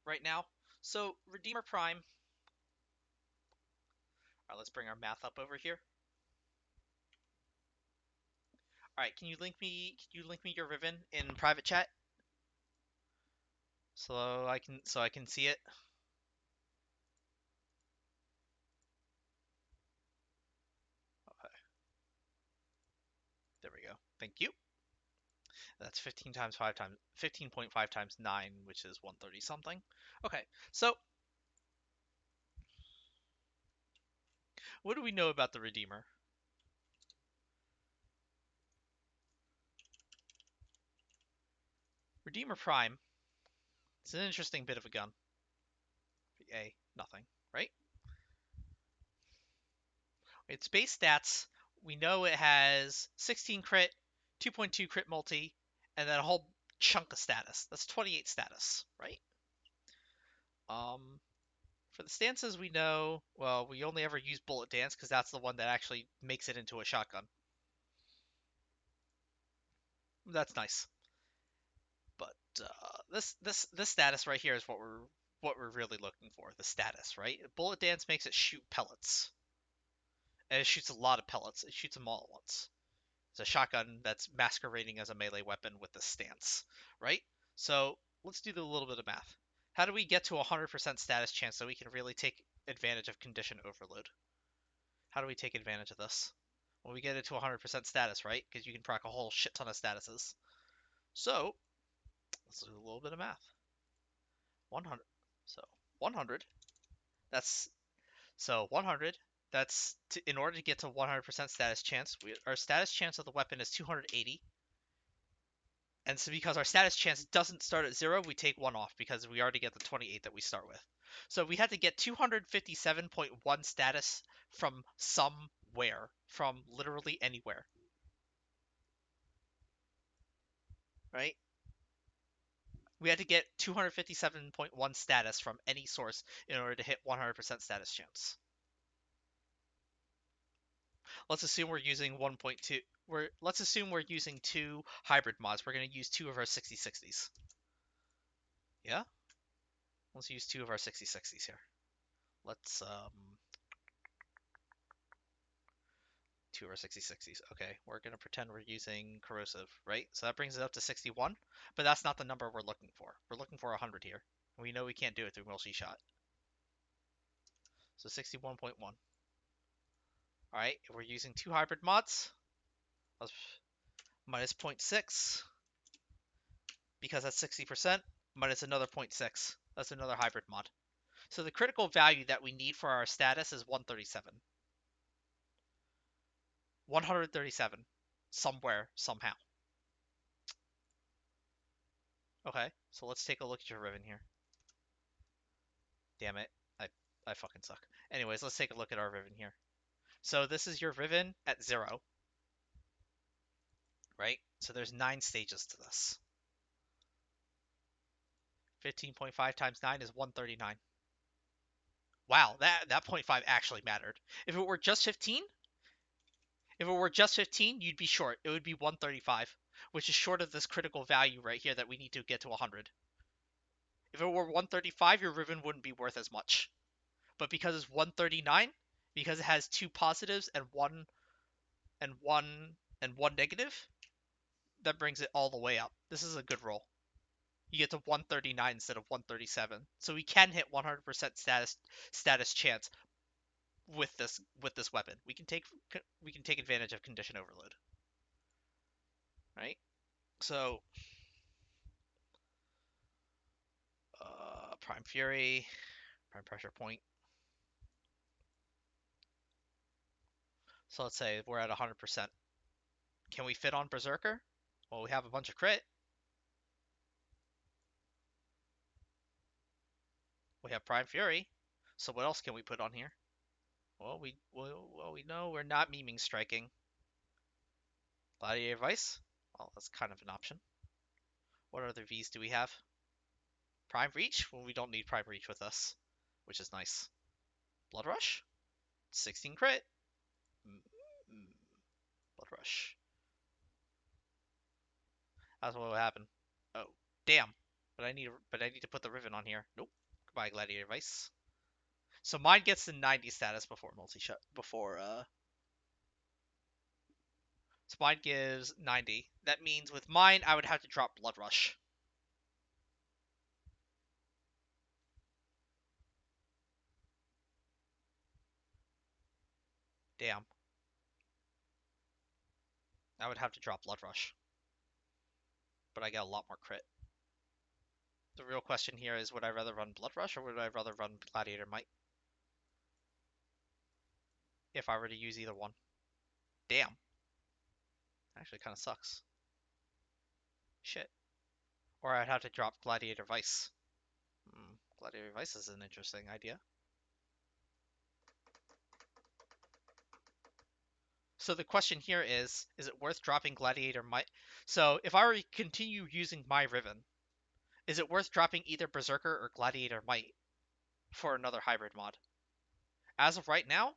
right now. So Redeemer Prime. All right, let's bring our math up over here. All right, can you link me? Can you link me your Riven in private chat so I can see it? Okay, there we go. Thank you. That's 15 times 5 times 15.5 times 9, which is 130 something. Okay, so what do we know about the Redeemer? Redeemer Prime. It's an interesting bit of a gun. A nothing, right? Its base stats, we know it has 16 crit, 2.2 crit multi, and then a whole chunk of status. That's 28 status, right? For the stances, we know, well, we only ever use Bullet Dance because that's the one that actually makes it into a shotgun. That's nice. But this status right here is what we're really looking for. The status, right? Bullet Dance makes it shoot pellets, and it shoots a lot of pellets. It shoots them all at once. It's a shotgun that's masquerading as a melee weapon with the stance, right? So let's do a little bit of math. How do we get to a 100% status chance so we can really take advantage of condition overload? How do we take advantage of this? Well, we get it to 100% status, right? Because you can proc a whole shit ton of statuses. So let's do a little bit of math. 100. So 100. That's so 100. That's in order to get to 100% status chance. Our status chance of the weapon is 280. And so because our status chance doesn't start at 0, we take 1 off because we already get the 28 that we start with. So we had to get 257.1 status from somewhere, from literally anywhere, right? We had to get 257.1 status from any source in order to hit 100% status chance. Let's assume we're using 1.2. Let's assume we're using 2 hybrid mods. We're going to use 2 of our 6060s. Yeah? Let's use 2 of our 6060s here. Let's 2 of our 6060s. Okay, we're going to pretend we're using corrosive, right? So that brings it up to 61, but that's not the number we're looking for. We're looking for 100 here. We know we can't do it through multi-shot. So 61.1. Alright, if we're using 2 hybrid mods, minus 0.6, because that's 60%, minus another 0.6. That's another hybrid mod. So the critical value that we need for our status is 137. 137. Somewhere, somehow. Okay, so let's take a look at your Riven here. Damn it. I fucking suck. Anyways, let's take a look at our Riven here. So this is your Riven at 0. Right? So there's 9 stages to this. 15.5 times 9 is 139. Wow, that 0.5 actually mattered. If it were just 15, you'd be short. It would be 135, which is short of this critical value right here that we need to get to 100. If it were 135, your Riven wouldn't be worth as much. But because it's 139, because it has 2 positives and one negative, that brings it all the way up. This is a good roll. You get to 139 instead of 137. So we can hit 100% status chance with this weapon. We can take advantage of condition overload. Right? So Prime Fury, Prime Pressure Point. So let's say we're at 100%. Can we fit on Berserker? Well, we have a bunch of crit. We have Prime Fury. So what else can we put on here? Well, we know we're not memeing striking. Gladiator Vice? Well, that's kind of an option. What other Vs do we have? Prime Reach? Well, we don't need Prime Reach with us, which is nice. Blood Rush? 16 crit. Blood Rush. That's what will happen. Oh, damn. But I need to put the Riven on here. Nope. Goodbye, Gladiator Vice. So mine gets to 90 status before multi-shot. So mine gives 90. That means with mine, I would have to drop Blood Rush. Damn. I would have to drop Blood Rush. But I get a lot more crit. The real question here is, would I rather run Blood Rush or would I rather run Gladiator Might? If I were to use either one. Damn. Actually kind of sucks. Shit. Or I'd have to drop Gladiator Vice. Gladiator Vice is an interesting idea. So the question here is it worth dropping Gladiator Might? So if I were to continue using my Riven, is it worth dropping either Berserker or Gladiator Might for another hybrid mod? As of right now,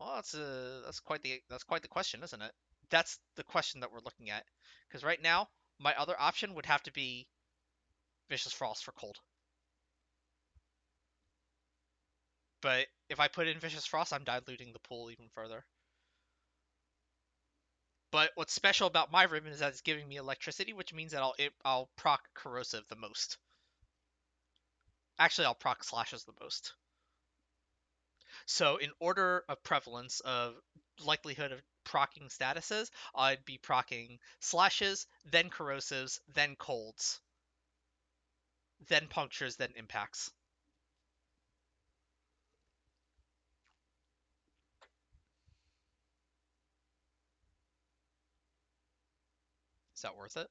well, that's quite the question, isn't it? That's the question that we're looking at. Because right now, my other option would have to be Vicious Frost for cold. But if I put in Vicious Frost, I'm diluting the pool even further. But what's special about my Riven is that it's giving me electricity, which means that I'll proc corrosive the most. Actually, I'll proc slashes the most. So in order of prevalence of likelihood of procking statuses, I'd be procking slashes, then corrosives, then colds, then punctures, then impacts. Is that worth it?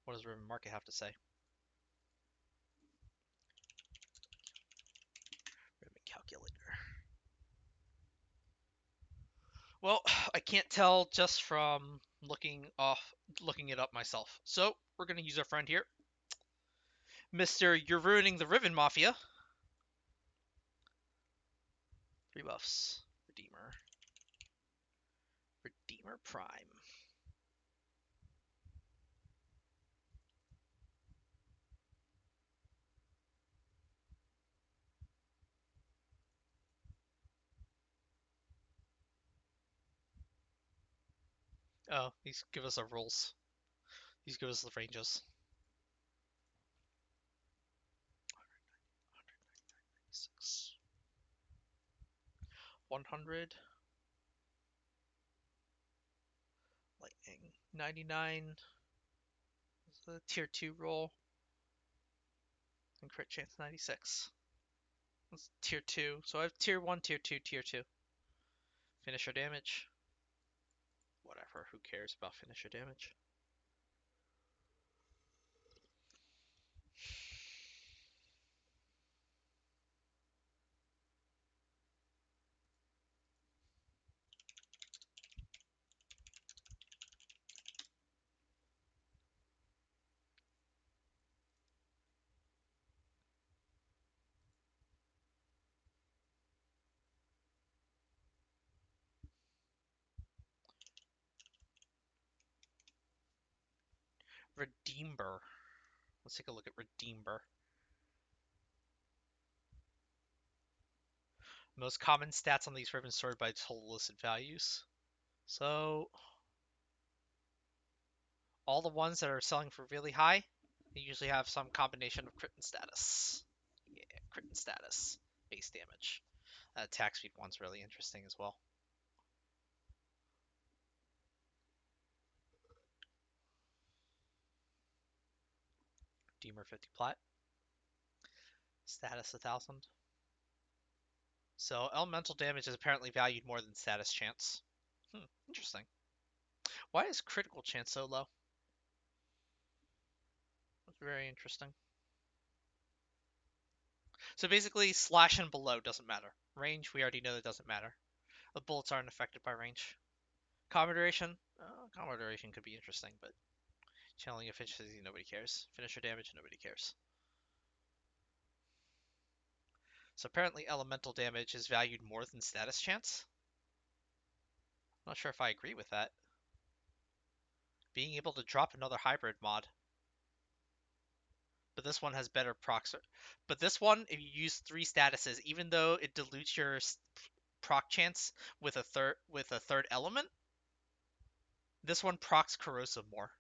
What does Riven Market have to say? Riven Calculator. Well, I can't tell just from looking it up myself. So we're gonna use our friend here, Mister. You're ruining the Riven Mafia. 3 buffs. Redeemer Prime. Oh, he's give us our rolls. He's give us the ranges. 100. Lightning. 99. It's a tier 2 roll. And crit chance 96. That's tier 2. So I have tier 1, tier 2, tier 2. Finisher damage. Whatever, who cares about finisher damage? Redeemer. Let's take a look at Redeemer. Most common stats on these ribbons sorted by total listed values. So all the ones that are selling for really high, they usually have some combination of crit and status. Yeah, crit and status. Base damage. Attack speed one's really interesting as well. Redeemer 50 plat. Status 1000. So elemental damage is apparently valued more than status chance. Interesting. Why is critical chance so low? That's very interesting. So basically, slash and below doesn't matter. Range, we already know that doesn't matter. The bullets aren't affected by range. Combat duration? Combat duration could be interesting, but channeling efficiency, nobody cares. Finisher damage, nobody cares. So apparently elemental damage is valued more than status chance. I'm not sure if I agree with that. being able to drop another hybrid mod. But this one has better procs. But this one, if you use 3 statuses, even though it dilutes your proc chance with a third element, this one procs corrosive more.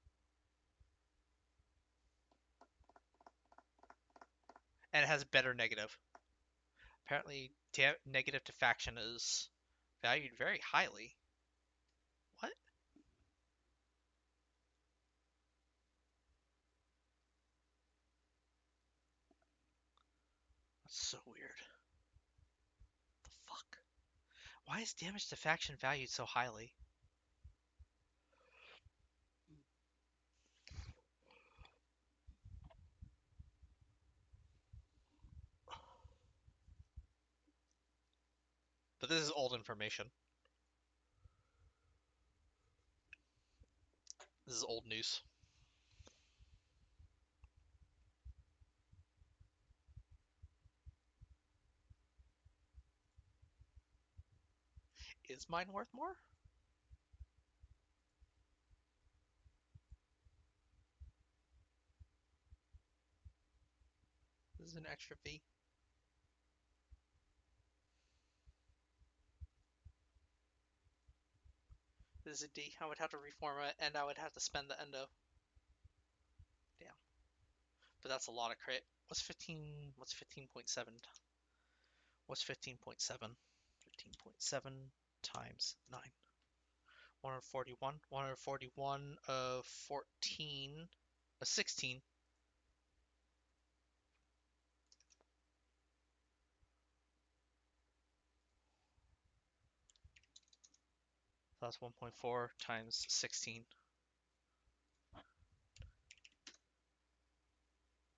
And it has better negative. Apparently, negative to faction is valued very highly. What? That's so weird. The fuck? Why is damage to faction valued so highly? But this is old information. This is old news. Is mine worth more? This is an extra fee. This is a D. I would have to reform it, and I would have to spend the endo. Damn. But that's a lot of crit. What's 15? What's 15.7? What's 15.7? 15.7 times 9. 141. 141 of 14. 16. So that's 1.4 times 16.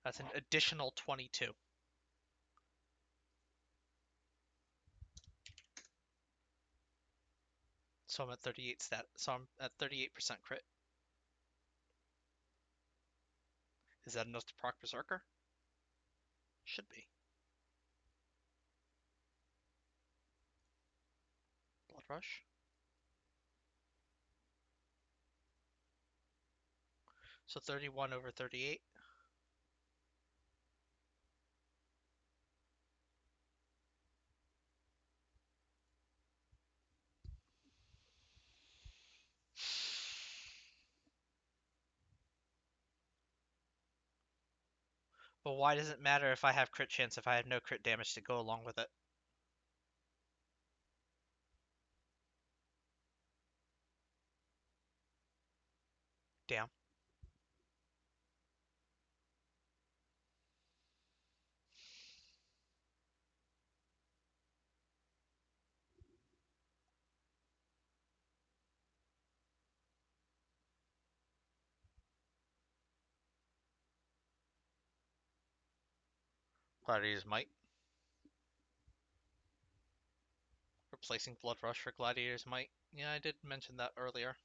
That's an additional 22. So I'm at 38 stat. So I'm at 38% crit. Is that enough to proc Berserker? Should be. Blood Rush. So 31 over 38. But why does it matter if I have crit chance if I have no crit damage to go along with it? Damn. Gladiator's Might. Replacing Blood Rush for Gladiator's Might. Yeah, I did mention that earlier.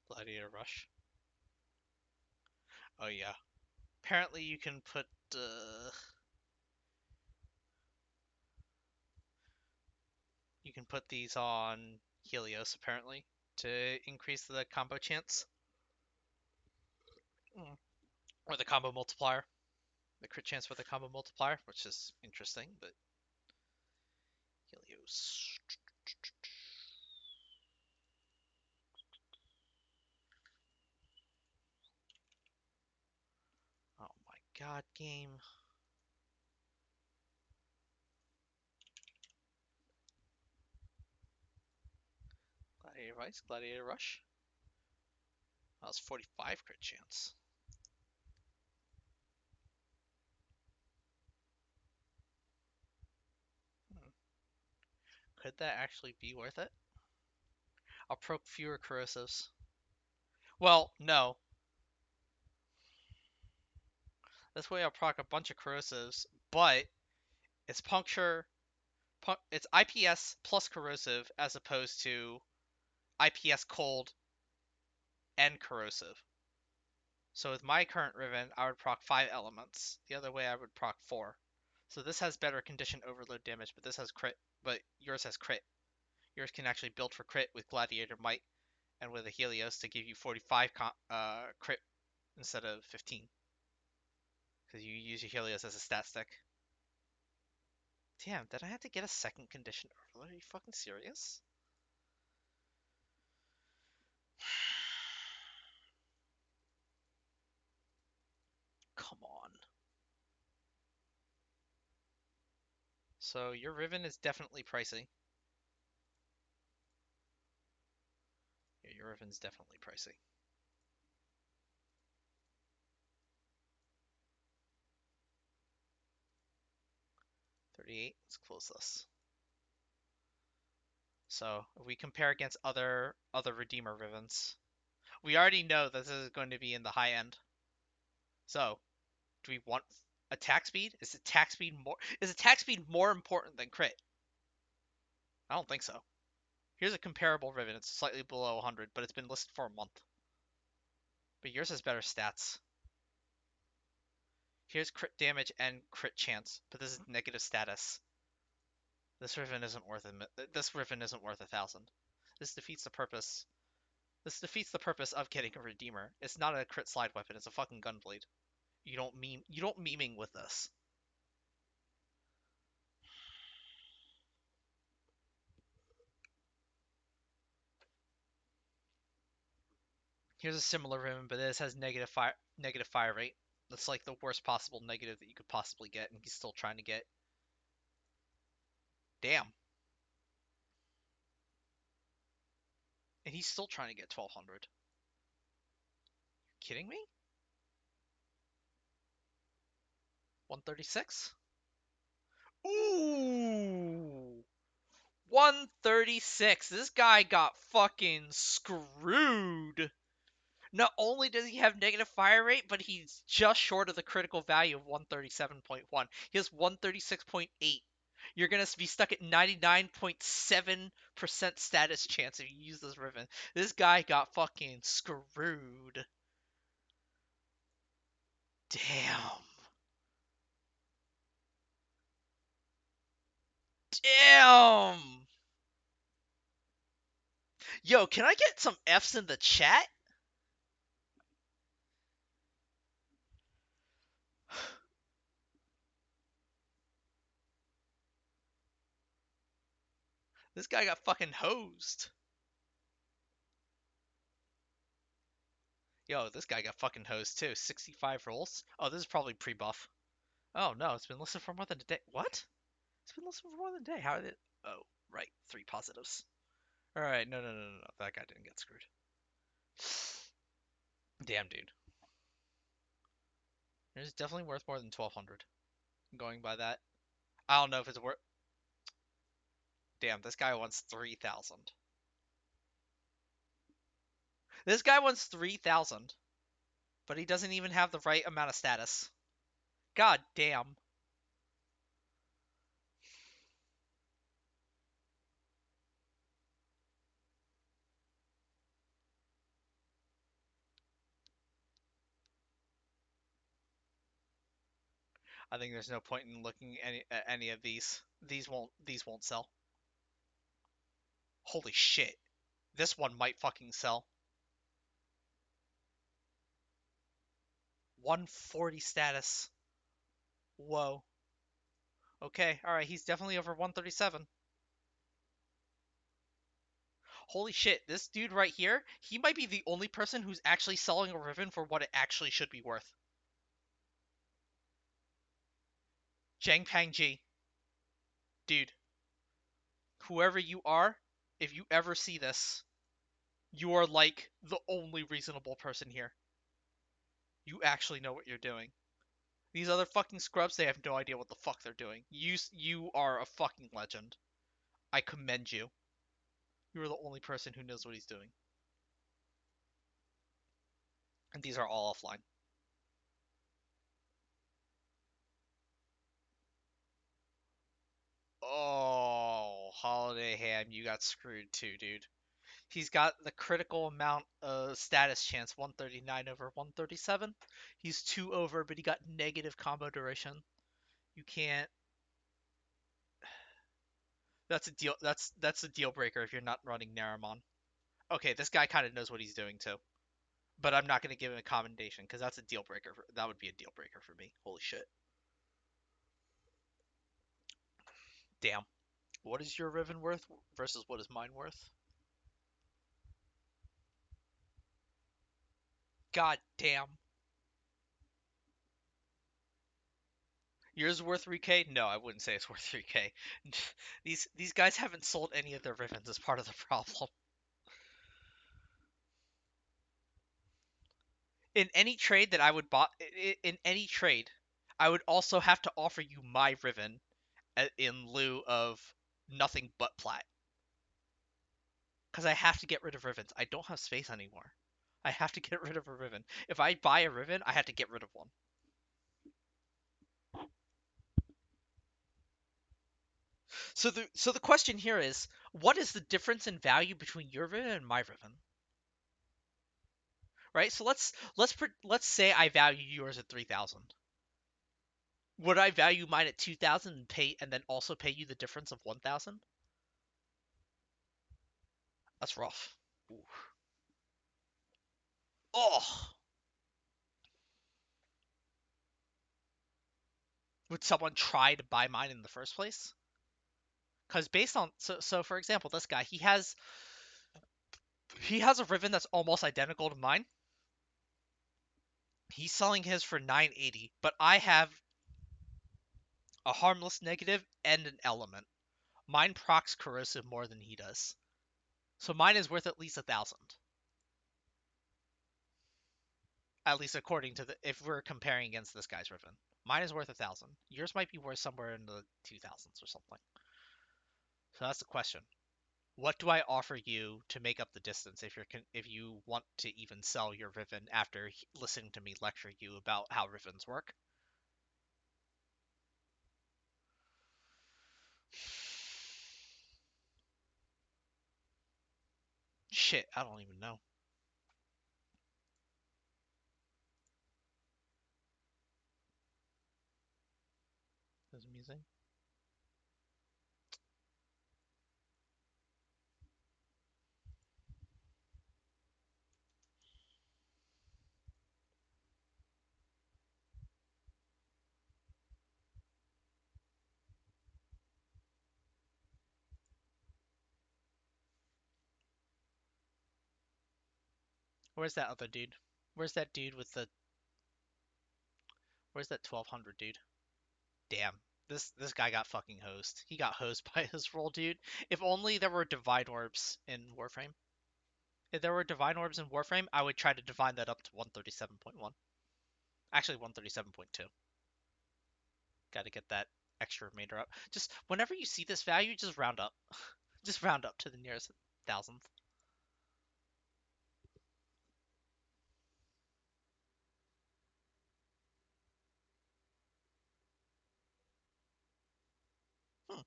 Gladiator Rush. Oh yeah. Apparently you can put these on Helios apparently to increase the combo chance. Or the combo multiplier. The crit chance with the combo multiplier, which is interesting, but Helios. Oh my god, game. Gladiator Vice, Gladiator Rush. That was 45 crit chance. Could that actually be worth it? I'll proc fewer corrosives. Well, no. This way I'll proc a bunch of corrosives, but it's puncture, it's IPS plus corrosive as opposed to IPS cold and corrosive. So with my current Riven, I would proc 5 elements. The other way I would proc 4. So this has better condition overload damage, but this has crit. But yours has crit. Yours can actually build for crit with Gladiator Might and with a Helios to give you 45 crit instead of 15. Because you use your Helios as a stat stick. Damn, did I have to get a second condition overload? Are you fucking serious? Come on. So your Riven is definitely pricey. Yeah, your Riven's definitely pricey. 38. Let's close this. So if we compare against other Redeemer Rivens, we already know that this is going to be in the high end. So do we want attack speed? Is attack speed more important than crit? I don't think so. Here's a comparable Riven. It's slightly below 100, but it's been listed for a month. But yours has better stats. Here's crit damage and crit chance, but this is negative status. This Riven isn't worth it. This Riven isn't worth 1,000. This defeats the purpose. This defeats the purpose of getting a Redeemer. It's not a crit slide weapon. It's a fucking gunblade. You don't meme. You don't meming with this. Here's a similar Riven, but this has negative fire rate. That's like the worst possible negative that you could possibly get, and he's still trying to get. Damn. And he's still trying to get 1,200. Kidding me? 136? Ooh! 136. This guy got fucking screwed. Not only does he have negative fire rate, but he's just short of the critical value of 137.1. He has 136.8. You're going to be stuck at 99.7% status chance if you use this Riven. This guy got fucking screwed. Damn. Damn. Yo, can I get some Fs in the chat? This guy got fucking hosed. Yo, this guy got fucking hosed too. 65 rolls. Oh, this is probably pre-buff. Oh no, it's been listed for more than a day. What? It's been listed for more than a day. How did it? Oh, right. 3 positives. All right. No, no, no, no, no. That guy didn't get screwed. Damn, dude. It's definitely worth more than 1,200. Going by that. I don't know if it's worth. Damn, this guy wants 3,000. This guy wants 3,000, but he doesn't even have the right amount of status. God damn. I think there's no point in looking at any of these. These won't sell. Holy shit. This one might fucking sell. 140 status. Whoa. Okay, alright, he's definitely over 137. Holy shit, this dude right here, he might be the only person who's actually selling a Riven for what it actually should be worth. Pang Ji. Dude, whoever you are, if you ever see this, you are like the only reasonable person here. You actually know what you're doing. These other fucking scrubs, they have no idea what the fuck they're doing. You are a fucking legend. I commend you. You are the only person who knows what he's doing. And these are all offline. Oh, Holiday Ham, you got screwed too, dude. He's got the critical amount of status chance, 139 over 137. He's 2 over, but he got negative combo duration. You can't. That's a deal. That's a deal breaker if you're not running Naramon. Okay, this guy kind of knows what he's doing too, but I'm not gonna give him a commendation because that's a deal breaker. That would be a deal breaker for me. Holy shit! Damn. What is your Riven worth versus what is mine worth? God damn. Yours worth 3K? No, I wouldn't say it's worth 3K. These guys haven't sold any of their Rivens as part of the problem. In any trade that I would buy, in any trade, I would also have to offer you my Riven in lieu of nothing but plat. Because I have to get rid of Rivens. I don't have space anymore. I have to get rid of a Riven. If I buy a Riven, I have to get rid of one. So the question here is, what is the difference in value between your Riven and my Riven? Right? So let's say I value yours at 3,000. Would I value mine at 2,000 and pay and then also pay you the difference of 1,000? That's rough. Ooh. Oh, would someone try to buy mine in the first place? Because based on so for example, this guy he has a Riven that's almost identical to mine. He's selling his for 980, but I have a harmless negative and an element. Mine procs corrosive more than he does, so mine is worth at least 1,000. At least according to the if we're comparing against this guy's Riven. Mine is worth 1,000. Yours might be worth somewhere in the 2,000s or something. So that's the question. What do I offer you to make up the distance if you want to even sell your Riven after listening to me lecture you about how Rivens work? Shit, I don't even know. Is music? Where's that other dude? Where's that dude with the? Where's that 1,200 dude? Damn, this guy got fucking hosed. He got hosed by his roll, dude. If only there were divine orbs in Warframe. If there were divine orbs in Warframe, I would try to divine that up to 137.1. Actually, 137.2. Got to get that extra remainder up. Just whenever you see this value, just round up. Just round up to the nearest thousandth. Hmm.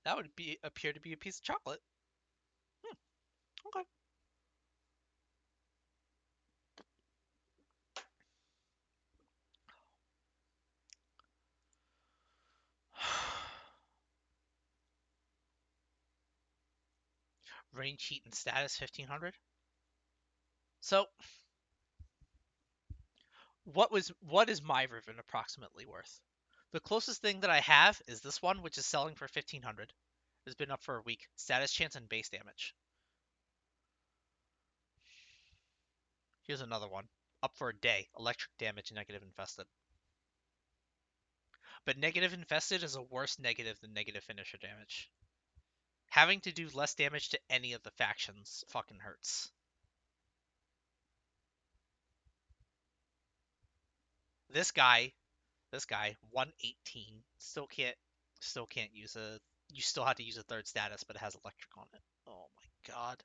That would be appear to be a piece of chocolate. Hmm. Okay. Range, heat, and status 1,500. So what is my Riven approximately worth? The closest thing that I have is this one, which is selling for 1,500. It's been up for a week. Status chance and base damage. Here's another one. Up for a day. Electric damage, negative infested. But negative infested is a worse negative than negative finisher damage. Having to do less damage to any of the factions fucking hurts. This guy, this guy, 118, still can't use a. You still have to use a third status, but it has electric on it. Oh my god.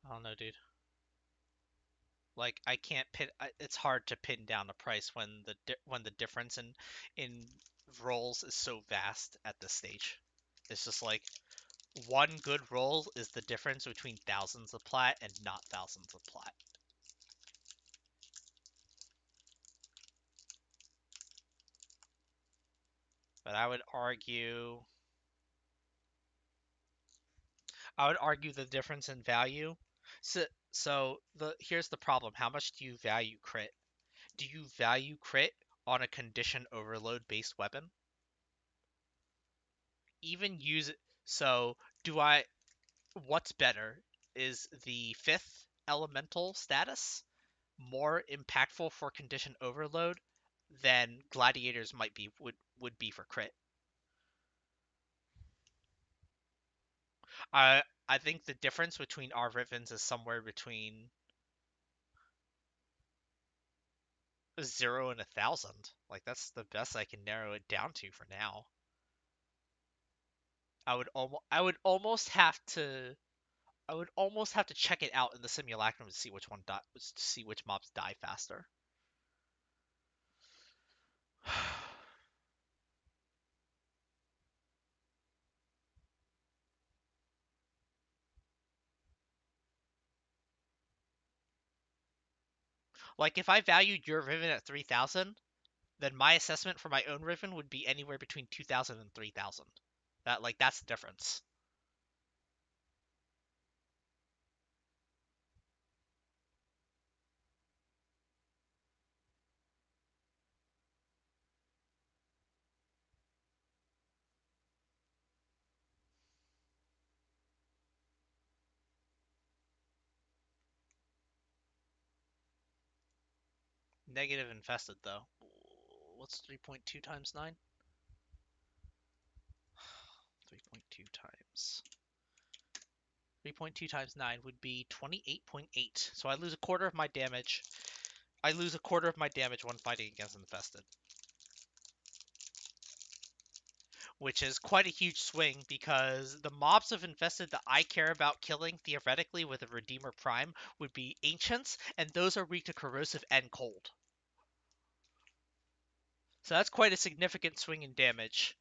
I don't know, dude. Like I can't pin. It's hard to pin down a price when the difference in rolls is so vast at this stage. It's just like one good roll is the difference between thousands of plat and not thousands of plat. But I would argue the difference in value. So here's the problem. How much do you value crit? Do you value crit on a condition overload based weapon? Even use it. So do I? What's better? Is the fifth elemental status more impactful for condition overload than gladiators might be would be for crit? I think the difference between our rivens is somewhere between 0 and 1,000. Like that's the best I can narrow it down to for now. I would almost have to check it out in the simulacrum to see to see which mobs die faster. Like if I valued your Riven at 3,000, then my assessment for my own Riven would be anywhere between 2,000 and 3,000. That's the difference. Negative infested though. What's 3.2 times 9? 3.2 times 3.2 times 9 would be 28.8. So I lose a quarter of my damage. I lose a quarter of my damage when fighting against infested, which is quite a huge swing because the mobs of infested that I care about killing theoretically with a Redeemer Prime would be ancients, and those are weak to corrosive and cold. So that's quite a significant swing in damage.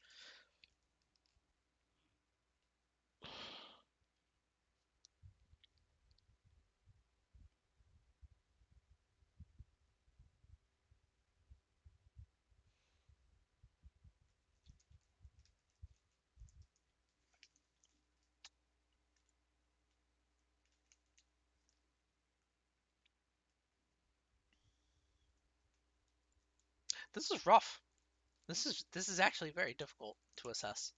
This is rough. This is actually very difficult to assess.